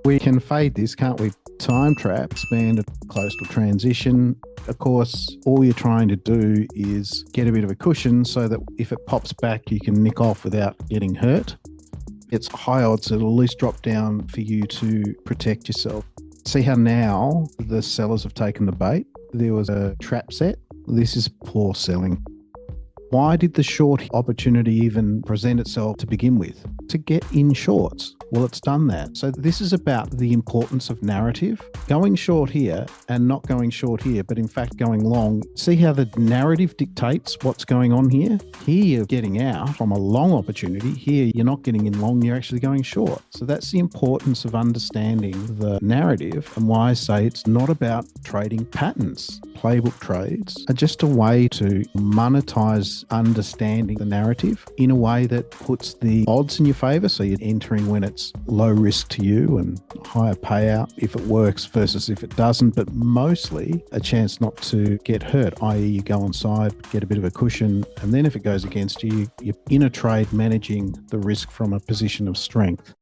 We can fade this, can't we? Time trap, expanded coastal transition. Of course, all you're trying to do is get a bit of a cushion so that if it pops back, you can nick off without getting hurt. It's high odds it'll at least drop down for you to protect yourself. See how now the sellers have taken the bait? There was a trap set. This is poor selling. Why did the short opportunity even present itself to begin with? To get in shorts. Well, it's done that. So this is about the importance of narrative. Going short here and not going short here, but in fact going long. See how the narrative dictates what's going on here? Here you're getting out from a long opportunity. Here you're not getting in long, you're actually going short. So that's the importance of understanding the narrative and why I say it's not about trading patterns. Playbook trades are just a way to monetize understanding the narrative in a way that puts the odds in your favor. So you're entering when it's low risk to you and higher payout if it works versus if it doesn't, but mostly a chance not to get hurt, i.e. you go on side, get a bit of a cushion, and then if it goes against you, you're in a trade managing the risk from a position of strength.